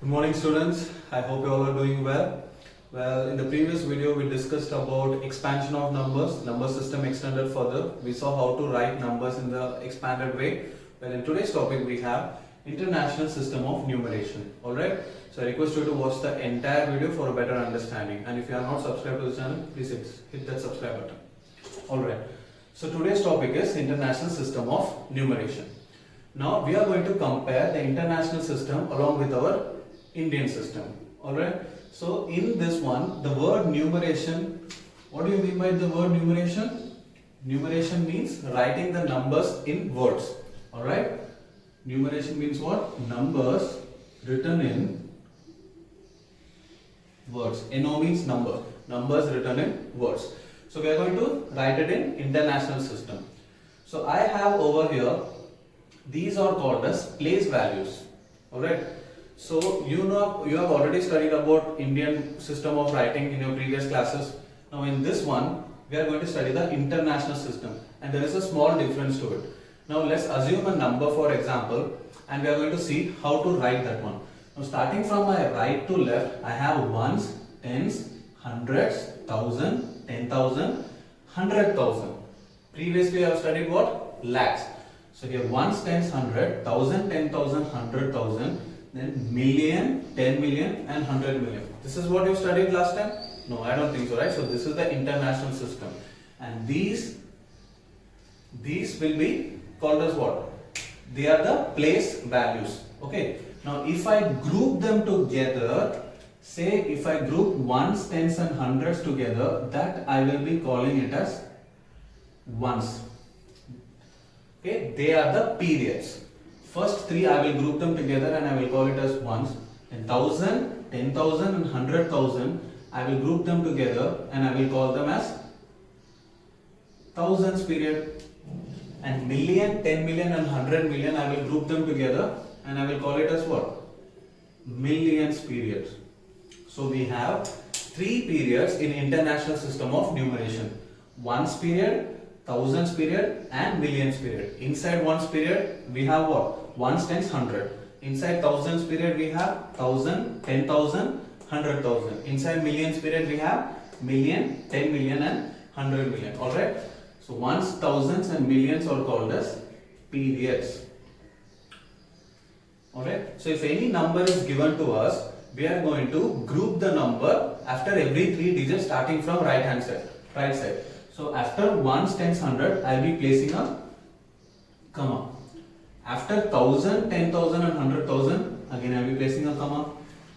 Good morning students, I hope you all are doing well. Well, in the previous video we discussed about expansion of numbers, number system extended further. We saw how to write numbers in the expanded way. Well, in today's topic we have international system of numeration. Alright, so I request you to watch the entire video for a better understanding, and if you are not subscribed to the channel, please hit that subscribe button. Alright, so today's topic is international system of numeration. Now we are going to compare the international system along with our Indian system. Alright, so in this one, the word numeration, what do you mean by the word numeration? Numeration means writing the numbers in words. Alright, numeration means what? Numbers written in words. NO means number, numbers written in words. So we are going to write it in international system. So I have over here, these are called as place values. Alright, so you have already studied about Indian system of writing in your previous classes. Now in this one we are going to study the international system, and there is a small difference to it. Now let's assume a number, for example, and we are going to see how to write that one. Now starting from my right to left, I have ones, tens, hundreds, thousand, 10,000, 100,000. Previously I have studied what? Lakhs. So here ones, tens, 100, 1,000, 10,000, 100,000, then million, 10 million and 100 million. This is what you studied last time? No, I don't think so, right? So this is the international system, and these will be called as what? They are the place values. Okay. Now if I group them together, say if I group ones, tens and hundreds together, that I will be calling it as ones. Okay, they are the periods. First three I will group them together and I will call it as ones. And 1,000, 10,000 and 100,000 I will group them together and I will call them as thousands period. And million, 10 million and 100 million I will group them together and I will call it as what? Millions period. So we have three periods in international system of numeration. Ones period, thousands period and millions period. Inside ones period we have what? Ones, tens, 100. Inside thousands period we have 1,000, 10,000, 100,000. Inside millions period we have million, 10 million and 100 million. Alright. So ones, thousands and millions are called as periods. Alright. So if any number is given to us, we are going to group the number after every three digits starting from right side. So after ones, tens, 100, I will be placing a comma. After 1,000, 10,000 and 100,000, again I will be placing a comma.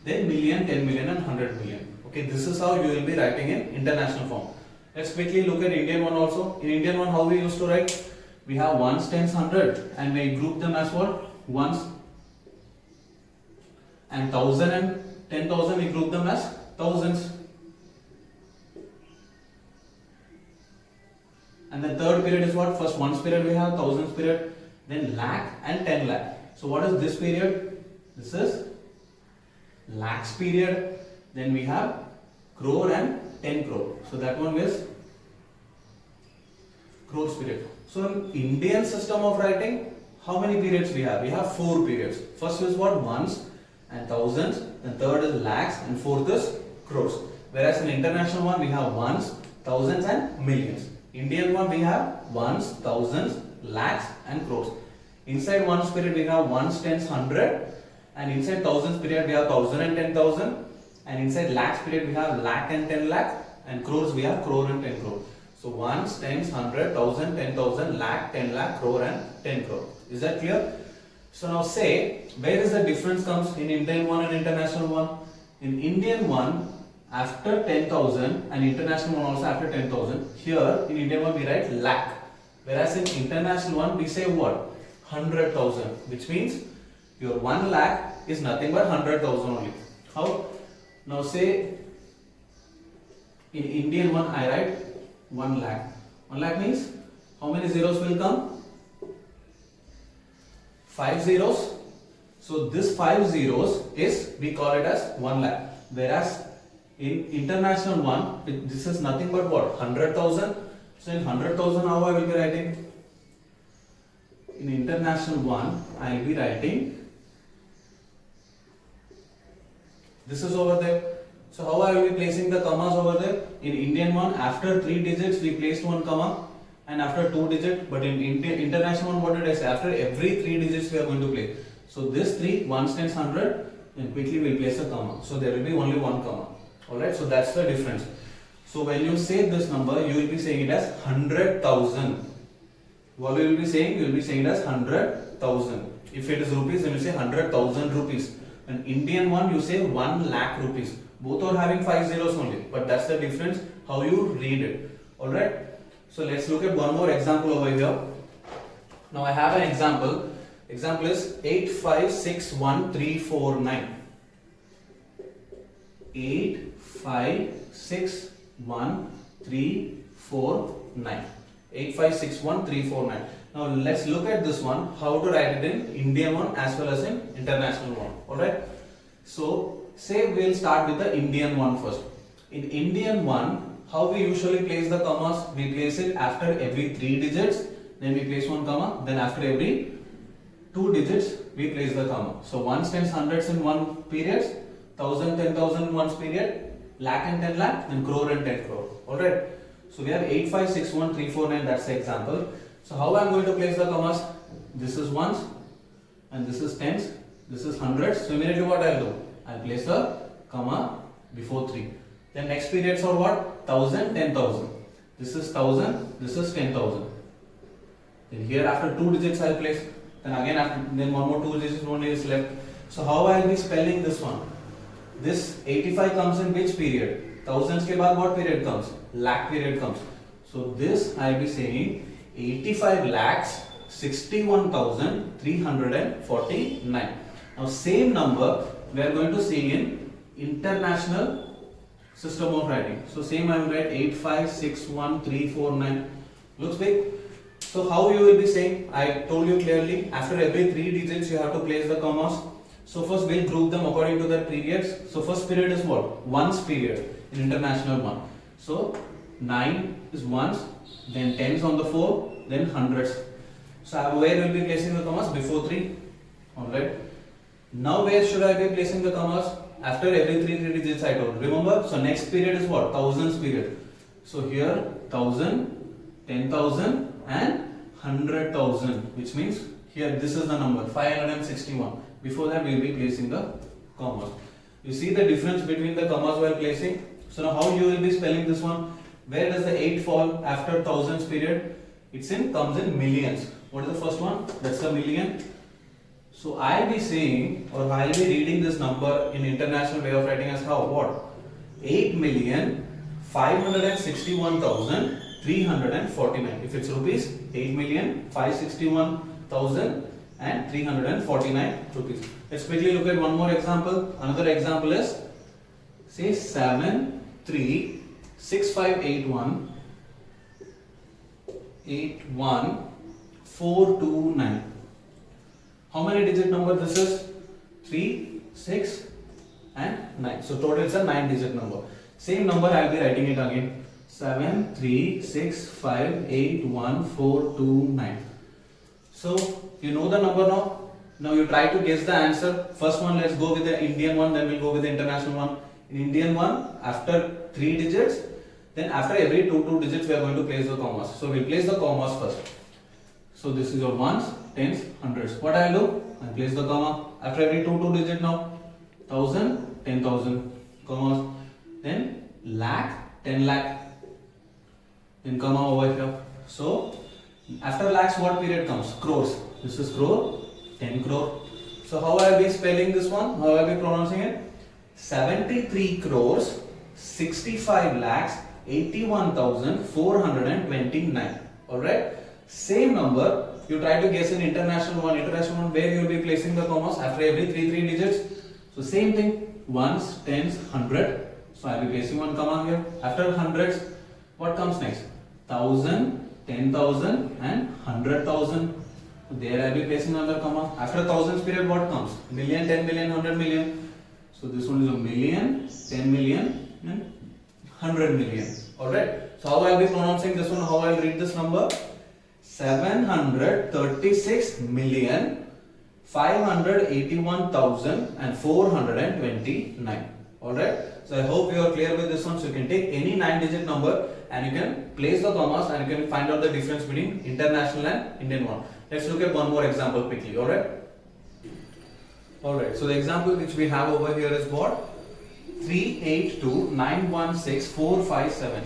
Then million, 10 million and 100 million. Okay, this is how you will be writing in international form. Let's quickly look at Indian one also. In Indian one, how we used to write? We have ones, tens, 100 and we group them as what? Ones. And 1,000 and 10,000 we group them as thousands. And the third period is what? First ones period we have, thousands period, then lakh and 10 lakh. So what is this period? This is lakhs period. Then we have crore and 10 crore. So that one is crores period. So in Indian system of writing, how many periods we have? We have four periods. First is what? Ones and thousands. Then third is lakhs and fourth is crores. Whereas in international one we have ones, thousands and millions. Indian one we have ones, thousands, lakhs and crores. Inside ones period we have ones, tens, 100, and inside thousands period we have 1,000 and 10,000, and inside lakhs period we have lakh and 10 lakh, and crores we have crore and 10 crore. So ones, tens, 100, 1,000, 10,000, lakh, 10 lakh, crore and 10 crore. Is that clear? So now say, where is the difference comes in Indian one and international one? In Indian one, after 10,000 and international one also after 10,000, here in Indian one we write lakh, whereas in international one we say what? 100,000, which means your 1 lakh is nothing but 100,000 only. How? Now say in Indian one I write 1 lakh. 1 lakh means how many zeros will come? 5 zeros. So this 5 zeros is, we call it as 1 lakh, whereas in international one, this is nothing but what? 100,000. So in 100,000 how I will be writing? In international one, I will be writing This is over there. So how I will be placing the commas over there? In Indian one, after 3 digits we placed one comma, and after 2 digits. But in international one, what did I say? After every 3 digits we are going to place. So this 3, 1s, 10s, 100, then quickly we'll place a comma. So there will be only one comma. Alright, so that's the difference. So when you say this number, you will be saying it as 100,000. What will you be saying? You will be saying it as 100,000. If it is rupees, then you say 100,000 rupees. And Indian one, you say 1 lakh rupees. Both are having 5 zeros only, but that's the difference how you read it. Alright, so let's look at one more example over here. Now I have an example. Example is 8561349. 8561349. 8561349. Now let's look at this one, how to write it in Indian one as well as in international one. Alright, so say we'll start with the Indian one first. In Indian one, how we usually place the commas? We place it after every 3 digits, then we place one comma, then after every 2 digits we place the comma. So 1s, 10s, 100s in one period, 1000, 10,000 in one period, lakh and 10 lakh, then crore and 10 crore. Alright, so we have 8561349, that's the example. So how I am going to place the commas? This is 1s and this is 10s, this is 100s. So immediately what I will do? I will place a comma before 3. Then next periods are what? 1000, 10,000. This is 1000, this is 10,000. Then here after 2 digits I will place. Then again then one more 2 digits only is left. So how I will be spelling this one? This 85 comes in which period? Thousands ke baad what period comes? Lakh period comes. So this I will be saying 85 lakhs 61,349. Now same number we are going to see in international system of writing. So same I will write 8561349. Looks big. So how you will be saying? I told you clearly, after every 3 digits you have to place the commas. So first we'll group them according to their periods. So first period is what? 1's period in international one. So 9 is 1's, then 10's on the 4, then 100's. So where will be placing the commas? Before 3. Alright. Now where should I be placing the commas? After every 3 digits I told. Remember? So next period is what? 1000's period. So here 1000, 10,000 and 100,000, which means here this is the number 561. Before that we will be placing the commas. You see the difference between the commas while placing? So now how you will be spelling this one? Where does the 8 fall after thousands period? Comes in millions. What is the first one? That's the million. So I'll be saying, or I'll be reading this number in international way of writing as how? What? 8,561,349. If it's rupees, 8,561,349 rupees. Let's quickly look at one more example. Another example is, say 73658181429. How many digit number this is? 3, 6 and 9. So total it's a 9 digit number. Same number I will be writing it again. 736581429. So you know the number now. Now you try to guess the answer. First one, let's go with the Indian one, then we'll go with the international one. In Indian one, after 3 digits, then after every 2 digits we are going to place the commas. So we'll place the commas first. So this is your 1s, 10s, 100s. What I will do? I will place the comma after every 2 digit now. 1000, 10,000 commas. Then lakh, 10 lakh. Then comma over here. So after lakhs what period comes? Crores. This is crore, 10 crore. So how I will be spelling this one? How I will be pronouncing it? 73 crores 65 lakhs 81,429. Alright. Same number you try to guess in international one. International one where you will be placing the commas after every 3 digits. So same thing, 1s, 10s, 100. So I will be placing one comma here. After hundreds, what comes next? 1000, 10,000 and 100,000. There I will be placing another comma. After thousands period what comes? Million, 10 million, 100 million. So this one is a million, 10 million and 100 million. Alright. So how I will be pronouncing this one? How I will read this number? 736,581,429. Alright, so I hope you are clear with this one. So you can take any 9-digit number and you can place the commas and you can find out the difference between international and Indian one. Let's look at one more example quickly. Alright. Alright, so the example which we have over here is what? 382916457.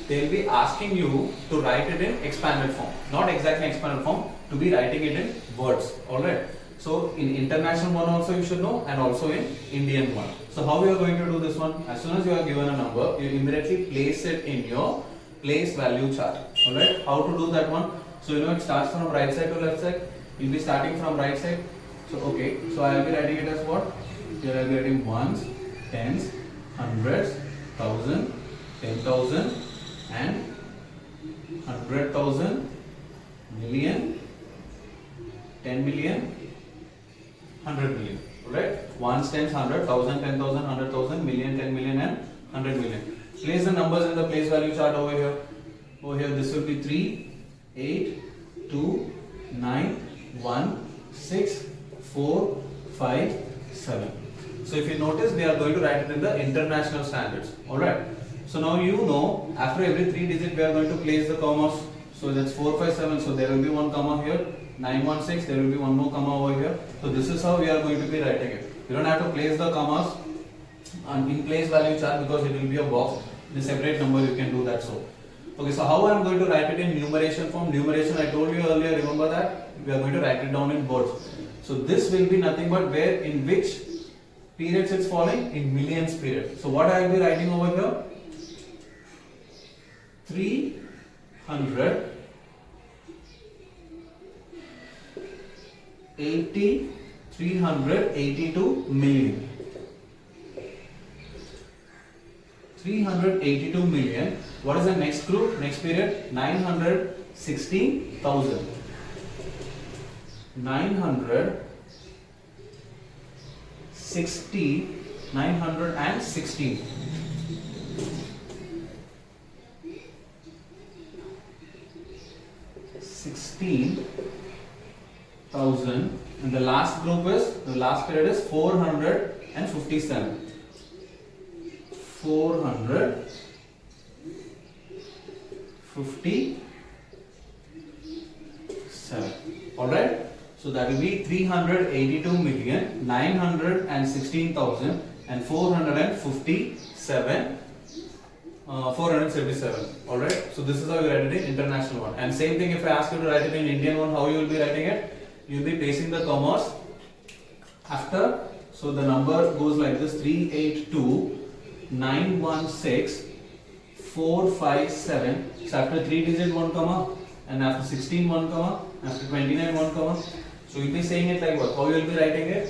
They will be asking you to write it in expanded form, not exactly expanded form, to be writing it in words. Alright. So in international one also you should know, and also in Indian one. So how we are going to do this one? As soon as you are given a number, you immediately place it in your place value chart. Alright. How to do that one? So you know it starts from right side to left side. You'll be starting from right side. So okay. So I will be writing it as what? Here I will be writing ones, tens, hundreds, thousand, 10,000 and 100,000, million, 10 million, 100 million. Alright? Ones, tens, 100,000, 10,000, 100,000, million, 10 million and 100 million. Place the numbers in the place value chart over here. Over here this will be 3, 8, 2, 9, 1, 6, 4, 5, 7. So if you notice, we are going to write it in the international standards. Alright. So now you know, after every 3 digit we are going to place the commas. So that's 4, 5, 7. So there will be one comma here. 916, there will be one more comma over here. So this is how we are going to be writing it. You don't have to place the commas in place value chart because it will be a box. In a separate number you can do that. So okay, so how I am going to write it in numeration form? Numeration I told you earlier, remember that? We are going to write it down in words. So this will be nothing but where, in which periods it's falling? In millions period. So what I will be writing over here? 382 million. 382 million. What is the next group? Next period? 916,000. 916. 16,000, and the last group is, the last period is 457. 457. Alright, so that will be 382,916,000 and 457. 477. Alright, so this is how you write it in international one. And same thing if I ask you to write it in Indian one, how you will be writing it? You will be placing the commas after. So the number goes like this: 382,916,457. So after 3 digit 1 comma, and after 16 1 comma, after 29 1 comma. So you will be saying it like what? How you will be writing it?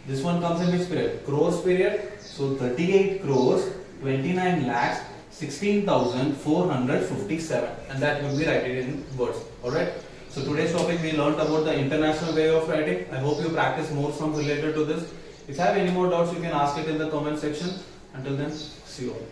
This one comes in which period? Crores period. So 38 crores, 29 lakhs, 16,457, and that will be written in words. Alright. So today's topic we learned about the international way of writing. I hope you practice more sums related to this. If you have any more doubts, you can ask it in the comment section. Until then, see you all.